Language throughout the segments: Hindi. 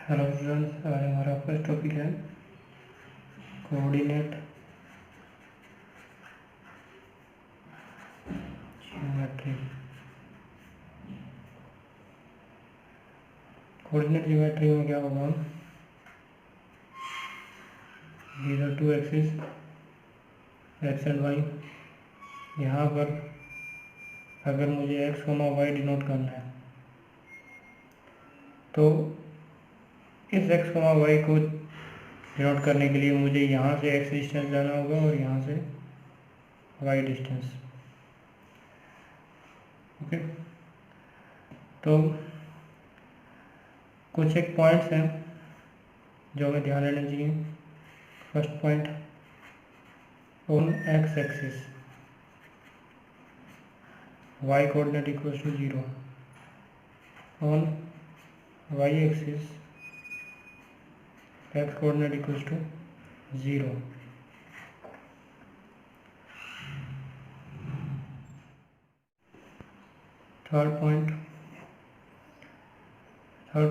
हेलो स्टूडेंट्स, आज हमारा फर्स्ट टॉपिक है कोऑर्डिनेट ज्योमेट्री। कोऑर्डिनेट ज्योमेट्री में क्या होगा, these are two axis X and Y. यहाँ पर अगर मुझे एक्स कोमा वाई डिनोट करना है तो इस एक्स कोमा वाई को डिनोट करने के लिए मुझे यहाँ से एक्स डिस्टेंस जाना होगा और यहाँ से वाई डिस्टेंस। ओके, तो कुछ एक पॉइंट्स हैं जो हमें ध्यान देना चाहिए। First point, on X axis y coordinate equals to 0, ऑन y axis x coordinate equals to 0। Third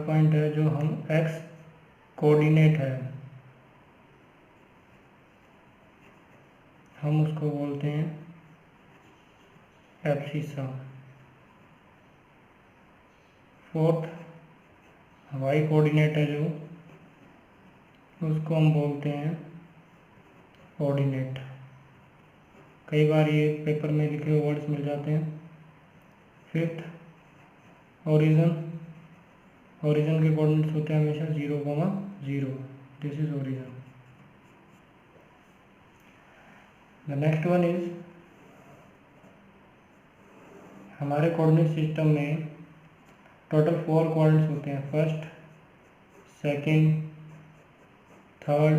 point है जो हम x कोऑर्डिनेट है, हम उसको बोलते हैं एब्सिसा। फोर्थ, y कोऑर्डिनेट है जो, उसको हम बोलते हैं ऑर्डिनेट। कई बार ये पेपर में लिखे हुए वर्ड्स मिल जाते हैं। फिफ्थ, ओरिजिन के कोऑर्डिनेट्स होते हैं हमेशा 0,0। This is origin. The next one is, हमारे कोऑर्डिनेट सिस्टम में टोटल 4 कोऑर्डिनेट्स होते हैं, first, second, third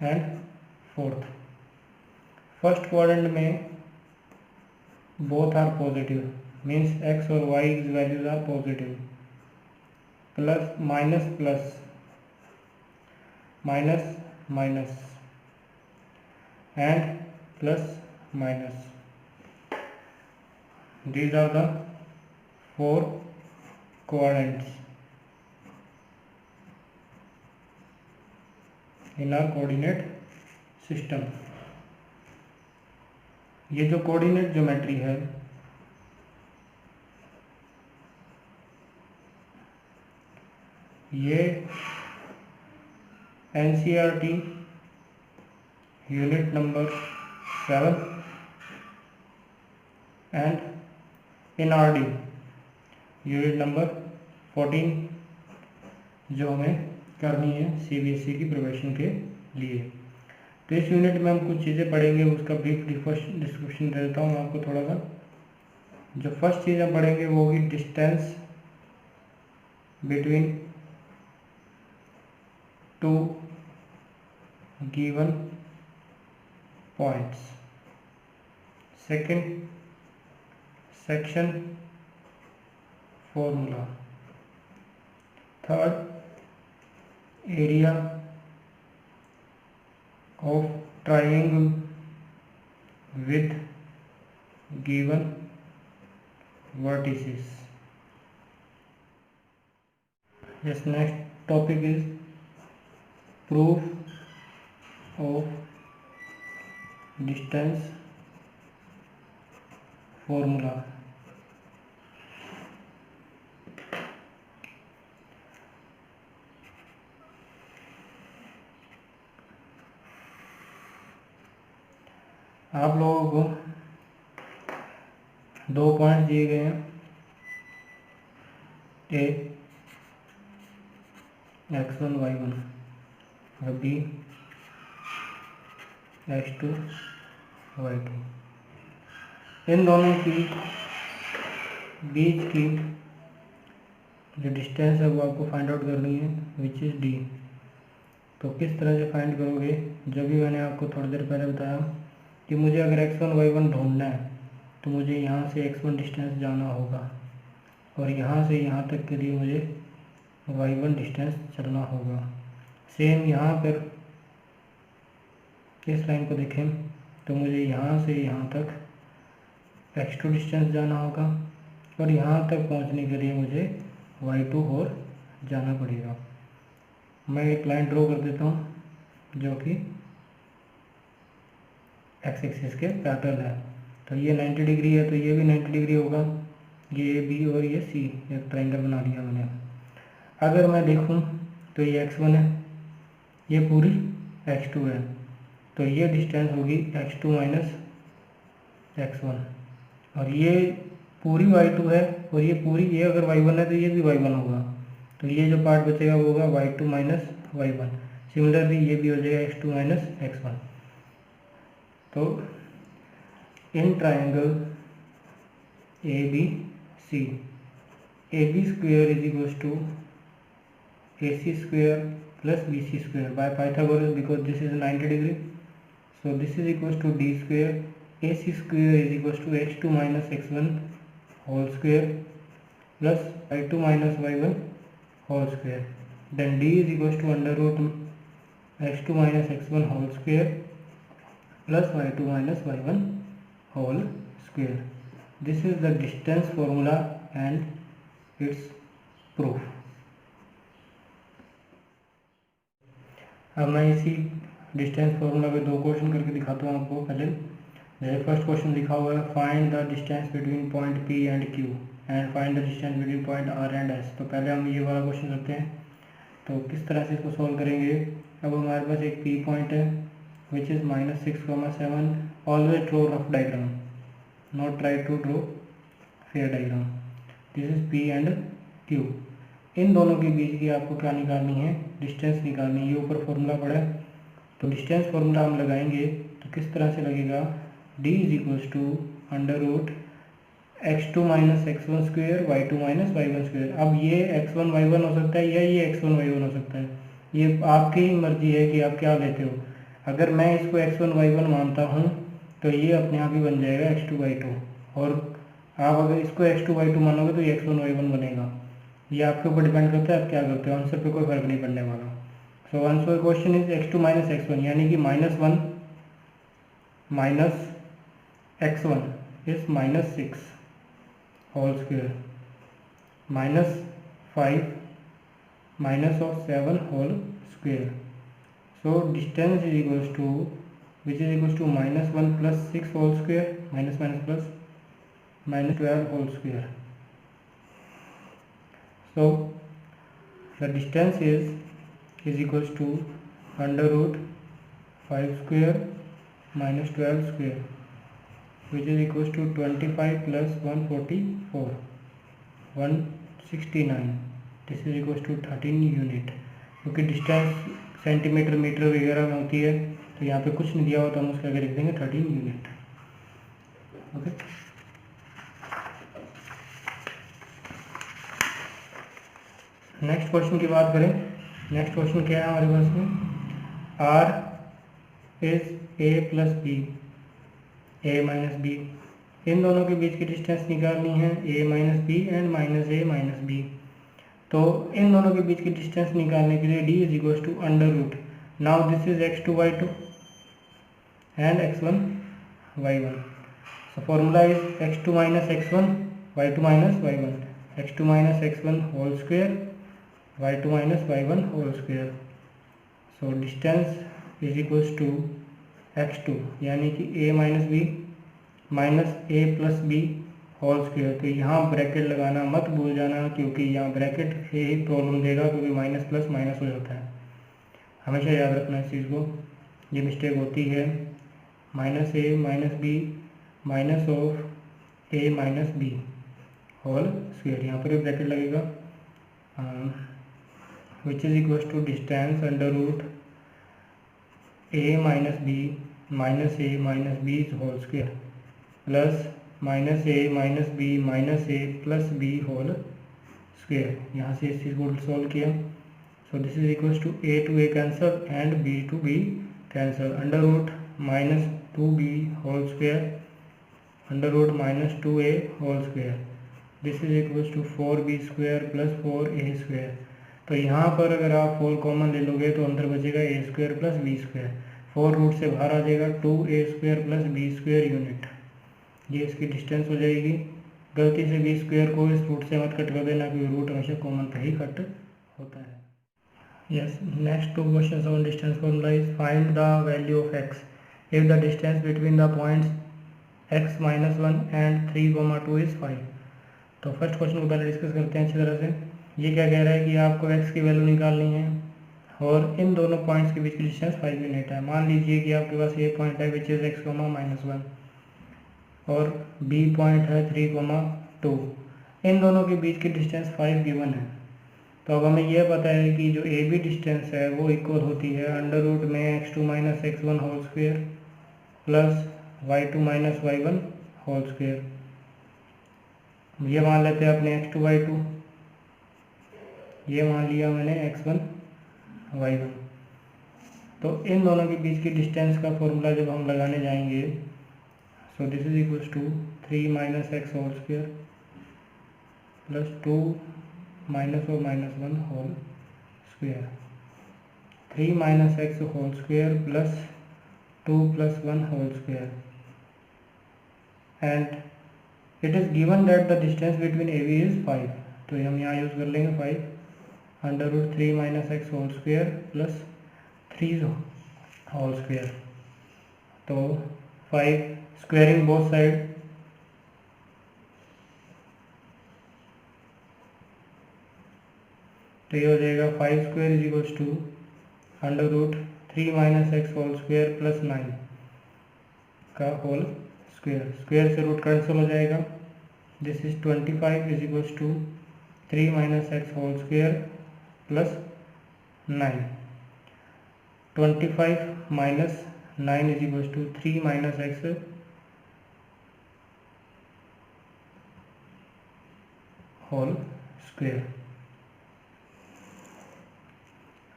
and fourth. First quadrant में both are positive, means X और Y values are positive. Plus minus plus, minus minus and plus minus, these are the 4 quadrants in our coordinate system। ये जो कोऑर्डिनेट ज्योमेट्री है, ये NCERT unit number 7 and NRD unit number 14 जो हमें करनी है CBSE की प्रिपरेशन के लिए। तो इस यूनिट में हम कुछ चीज़ें पढ़ेंगे, उसका ब्रीफ डिस्क्रिप्शन दे देता हूँ आपको थोड़ा सा। जो फर्स्ट चीज़ हम पढ़ेंगे वो होगी distance between two given points. Second, section formula. Third, area of triangle with given vertices. Yes, next topic is proof of distance formula। आप लोगों को 2 पॉइंट दिए गए हैं, ए x1 y1 और b x2 y2। इन दोनों की बीच की जो डिस्टेंस है वो आपको फाइंड आउट करनी है, विच इज़ d। तो किस तरह से फाइंड करोगे, जो भी मैंने आपको थोड़ी देर पहले बताया कि मुझे अगर x1 y1 ढूंढना है तो मुझे यहाँ से x1 डिस्टेंस जाना होगा और यहाँ से यहाँ तक के लिए मुझे y1 डिस्टेंस चलना होगा। सेम यहाँ पर इस लाइन को देखें तो मुझे यहाँ से यहाँ तक x2 डिस्टेंस जाना होगा और यहाँ तक पहुँचने के लिए मुझे y2 और जाना पड़ेगा। मैं एक लाइन ड्रॉ कर देता हूँ जो कि एक्स एक्सिस के पैरेलल है। तो ये 90 डिग्री है, तो ये भी 90 डिग्री होगा। ये बी और ये सी, एक ट्रायंगल बना लिया मैंने। अगर मैं देखूँ तो ये x1 है, ये पूरी x2 है, तो ये डिस्टेंस होगी x2 माइनस x1, और ये पूरी y2 है, और ये पूरी, ये अगर y1 है तो ये भी y1 होगा, तो ये जो पार्ट बचेगा वो होगा y2 माइनस y1। सिमिलरली ये भी हो जाएगा x2 माइनस x1। तो in triangle A B C, A B square is equals to A C square plus B C square by Pythagoras, because this is 90 degree. So this is equals to D square A C square is equals to x2 minus x1 whole square plus y2 minus y1 whole square. Then d is equals to under root x2 minus x1 whole square plus y2 minus y1 whole square. This is the distance formula and its proof. अब मैं इसी डिस्टेंस फार्मूला पे दो क्वेश्चन करके दिखाता हूँ आपको। पहले जैसे फर्स्ट क्वेश्चन लिखा हुआ है find the distance between point P and Q and find the distance between point R and S। तो पहले हम ये वाला क्वेश्चन करते हैं। तो किस तरह से इसको सॉल्व करेंगे। अब हमारे पास एक P पॉइंट है which is -6,7. always draw rough diagram, not try to draw fair diagram. this is P and Q। इन दोनों के बीच की आपको क्या निकालनी है, डिस्टेंस निकालनी है। ये ऊपर फॉर्मूला पड़ा है, तो डिस्टेंस फॉर्मूला हम लगाएंगे तो किस तरह से लगेगा, D is equals to under root x2 minus x1 square y2 minus y1 square. अब ये x1 y1 हो सकता है या ये x1 y1 हो सकता है, ये आपकी ही मर्जी है कि आप क्या लेते हो। अगर मैं इसको x1 y1 मानता हूँ तो ये अपने आप ही बन जाएगा x2 y2, और आप अगर इसको x2 y2 मानोगे तो ये x1 y1 बनेगा। ये आपके ऊपर डिपेंड करता है आप क्या करते हो, आंसर पे कोई फर्क नहीं पड़ने वाला। So answer question is x2 minus x1, यानी कि -1 minus x1 is -6 whole square -5 minus of 7 whole square. So distance is equals to, which is equals to -1 plus 6 whole square minus plus -12 whole square. So the distance is equals to under root 5 square minus 12 square, which is equals to 25 plus 144 169. This is equals to 13 unit, क्योंकि डिस्टेंस सेंटीमीटर मीटर वगैरह में होती है, तो यहाँ पे कुछ नहीं दिया हुआ तो हम उसके आगे लिख देंगे 13 यूनिट। ओके, नेक्स्ट क्वेश्चन की बात करें। नेक्स्ट क्वेश्चन क्या है हमारे पास में, R is A plus B, A minus B. इन दोनों के बीच की डिस्टेंस निकालनी है, A minus B and minus A minus B. तो इन दोनों के बीच की डिस्टेंस निकालने के लिए D is equals to under root, now this is x2 y2 and x1 y1। So formula is x2 minus x1 y2 minus y1, x2 minus x1 whole square y2 minus y1 whole square. So distance is equals to x2, यानी कि a minus B minus a plus B whole square. तो यहाँ ब्रैकेट लगाना मत भूल जाना, क्योंकि यहाँ ब्रैकेट से ही प्रॉब्लम देगा, क्योंकि माइनस प्लस माइनस हो जाता है। हमेशा याद रखना इस चीज़ को, ये मिस्टेक होती है। Minus A minus B minus of A minus B whole square, यहाँ पर भी ब्रैकेट लगेगा, which is equals to distance under root A minus B minus B whole square plus minus A plus B whole square. यहाँ से इस चीज़ को सॉल्व किया। So this is equals to A cancel and B to B cancel, under root -2b whole square under root -2a whole square. This is equals to 4b square plus 4a square. तो यहाँ पर अगर आप 4 कॉमन ले लोगे तो अंदर बचेगा a square plus b square, 4 root से बाहर आ जाएगा 2a square plus b square unit. ये इसकी डिस्टेंस हो जाएगी। गलती से b स्क्वेयर को इस रूट से मत कट कर देना, क्योंकि रूट हमेशा कॉमन पे ही कट होता है। Yes, next two questions on distance formula is find the value of x if the distance between the points x minus 1 and 3, 2 is 5। तो फर्स्ट क्वेश्चन को पहले डिस्कस करते हैं अच्छी तरह से। ये क्या कह रहा है कि आपको x की वैल्यू निकालनी है और इन दोनों पॉइंट्स के बीच की डिस्टेंस 5 यूनिट है। मान लीजिए कि आपके पास ये पॉइंट है विच इज़ x, -1 और b पॉइंट है 3, 2। इन दोनों के बीच की डिस्टेंस 5 गिवन है। तो अब हमें यह पता है कि जो ए बी डिस्टेंस है वो इक्वल होती है अंडर रूट में x2 - x1 whole square plus y2 - y1 whole square. ये मान लेते हैं अपने x2 y2, ये मान लिया मैंने x1 y1। तो इन दोनों के बीच की डिस्टेंस का फॉर्मूला जब हम लगाने जाएंगे, so this is equals to 3 - x whole square plus 2 - और -1 whole square, 3 - x whole square plus 2 + 1 whole square, and it is given that the distance between A B is 5। तो हम यहाँ यूज़ कर लेंगे 5 under root 3 - x whole square plus 3 whole square. तो 5 स्क्वेयरिंग बोथ साइड, तो ये हो जाएगा 5 square is equals to under root 3 - x whole square plus 9 का होल स्क्वेयर। स्क्वेयर से रूट कैंसिल हो जाएगा। This is 25 is equals to 3 - x whole square plus 9। 25 - 9 is equals to 3 - x whole square.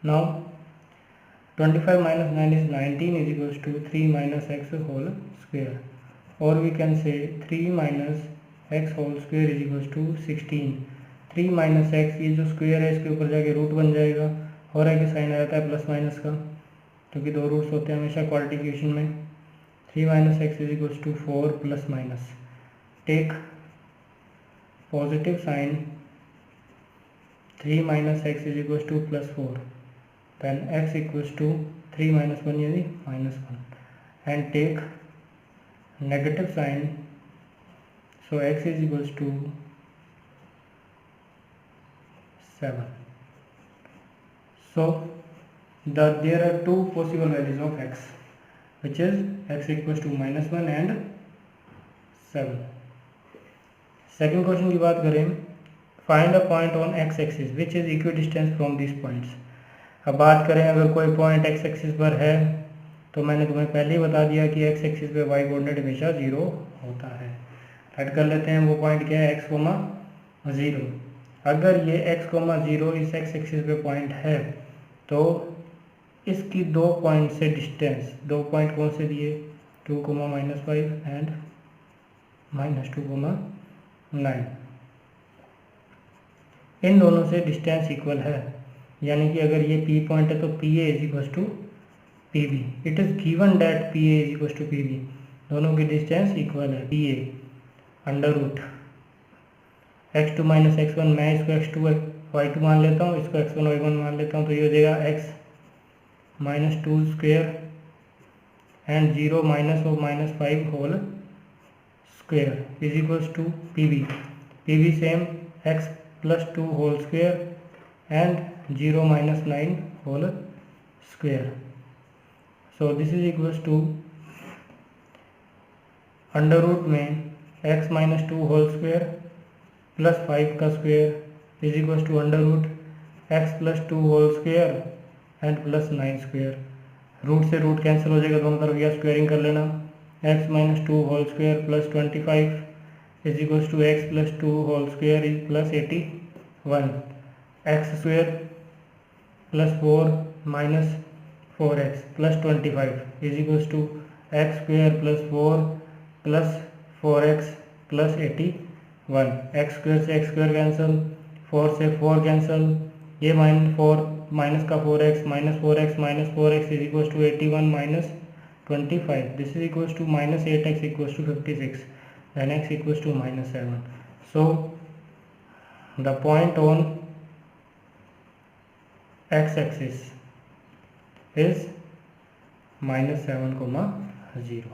Now 25 - 9 is 19 is equals to 3 - x whole square, or we can say 3 - x whole square is equals to 16। 3 - x, ये जो स्क्वेयर है इसके ऊपर जाके रूट बन जाएगा और आगे साइन आ जाता है प्लस माइनस का, क्योंकि दो रूट्स होते हैं हमेशा क्वाड्रिटिकेशन में। 3 - x is equals to 4 plus minus, take positive sign 3 - x is equals to +4, then x equals to 3 - 1 यानी -1, and take negative sign, so x is equals to 7। So there are two possible values of x, which is x equals to -1 and 7। Second question की बात करें, find a point on x axis which is equidistance from this points. अब बात करें अगर कोई पॉइंट x एक्सिस पर है तो मैंने तुम्हें पहले ही बता दिया कि x एक्सिस पे y कोऑर्डिनेट हमेशा 0 होता है। ऐड कर लेते हैं वो पॉइंट क्या है, x, 0। अगर ये x, 0 इस x एक्सिस पे पॉइंट है तो इसकी दो पॉइंट से डिस्टेंस, दो पॉइंट कौन से दिए, 2, -5 एंड -2, 9, इन दोनों से डिस्टेंस इक्वल है। यानी कि अगर ये P पॉइंट है तो PA is equal to PB। It is given that PA is equal to PB, दोनों की डिस्टेंस इक्वल है। PA under root x2 - x1, मैं इसको x2 y2 मान लेता हूँ, इसको x1 y1 मान लेता हूँ, तो ये हो जाएगा x -2 स्क्वेयर एंड 0 और -5 whole square is equals to PB। PB same x +2 whole square and 0 - 9 whole square. So this is equals to under root में x -2 होल स्क्वेयर प्लस 5 का square is equals to under root x +2 whole square and plus 9 square. Root से रूट कैंसिल हो जाएगा दोनों तरफ, या स्क्वेयरिंग कर लेना। x -2 whole square plus 25 is equals to x +2 whole square is plus 81। x square plus 4 - 4x plus 25 is equals to x square plus 4 plus 4x plus 81। x square से x स्क्वेयर कैंसिल, 4 से 4 कैंसिल, ये माइनस का 4x is equals to 81 - 25। This is equals to -8x equals to 56, then x equals to -7। So the point on x axis is -7, 0।